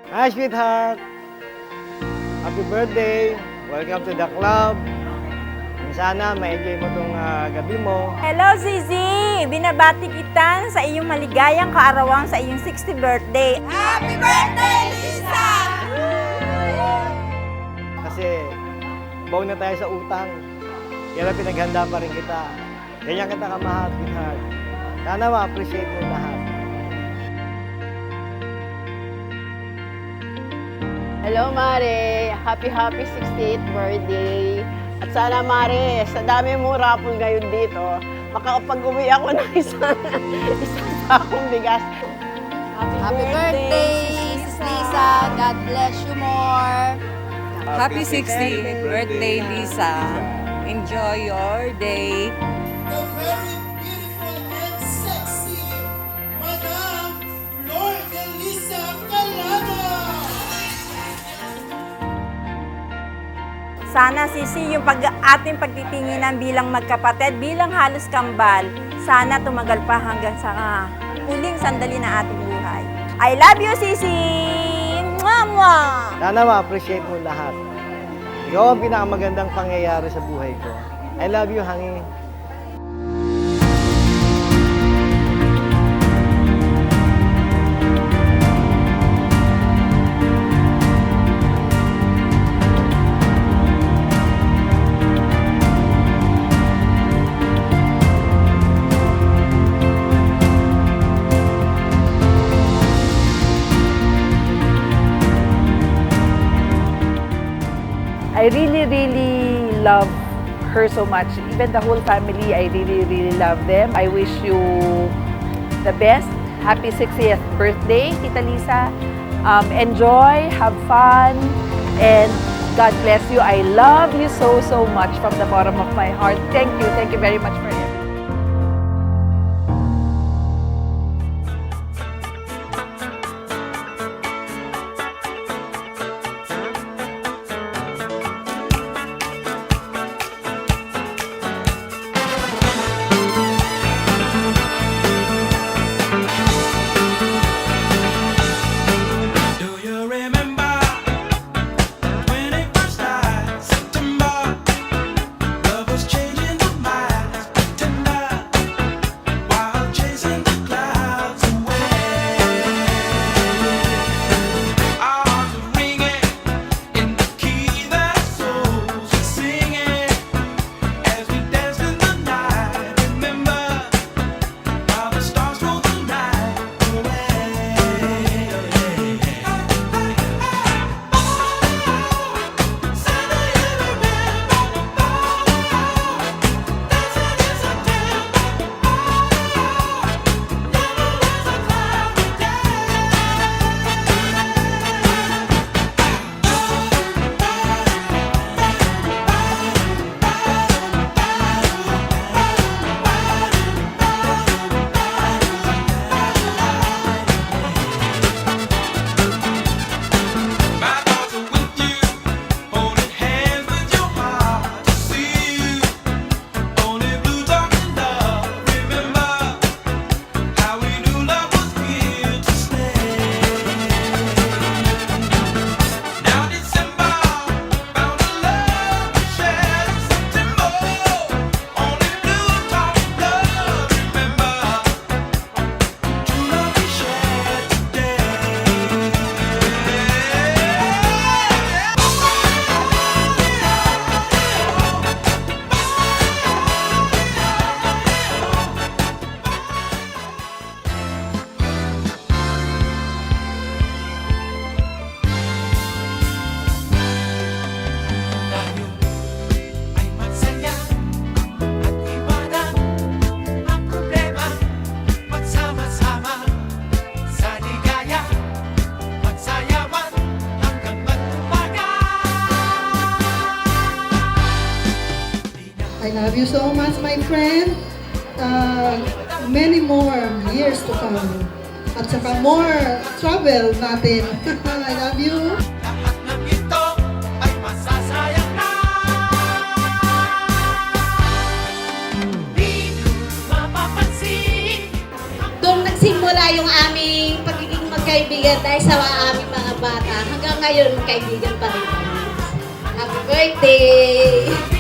Hi, sweetheart! Happy birthday! Welcome to the club. Sana ma-enjoy mo itong gabi mo. Hello, Zizi! Binabati kita sa iyong maligayang kaarawan sa iyong 60th birthday. Happy birthday, Lisa! Kasi baw na tayo sa utang. Kaya pinaghanda pa rin kita. Ganyan kita kamahal, sweetheart. Sana ma-appreciate mo lahat. Hello, Mare. Happy 68th birthday. At sana, Mare, sa dami mong rapol ngayon dito, makakapag-uwi ako ng isang sakong bigas. Happy birthday, Sis Lisa. God bless you more. Happy 60th birthday, Lisa. Enjoy your day. The very beautiful and sexy Madam Flor de Lisa Calada. Sana, Sisi, yung ating pagtitinginan bilang magkapatid, bilang halos kambal, sana tumagal pa hanggang sa huling sandali na ating buhay. I love you, Sisi! Mwah, mwah! Sana ma-appreciate mo lahat. Ikaw ang pinakamagandang pangyayari sa buhay ko. I love you, honey. I really love her so much. Even the whole family, I really love them. I wish you the best. Happy 60th birthday, Tita Lisa. Enjoy, have fun, and God bless you. I love you so much from the bottom of my heart. Thank you very much for everything. Do you remember when it first started? September, love was changing the minds, tender, while chasing the clouds away. Our hearts were ringing in the key that souls were singing as we danced in the night. Remember how the stars rolled the night away. My thoughts are with you, holding hands with your heart to see you. Only blue talking love. Remember how we knew love was here to stay. Now December found a love to share. September only blue talking love. Remember true love we shared today. Tayo ay magsaya at iwanan ang problema. Magsama-sama sa ligaya, magsayawan hanggang magtumaga. I love you so much, my friend. Many more years to come. At saka more travel natin. I love you. Lahat ng ito ay masasayang na. Di ko mapapansin. Doon nagsimula yung aming pagiging magkaibigan dahil sa aming mga bata, hanggang ngayon kaibigan pa rin kami. Happy birthday!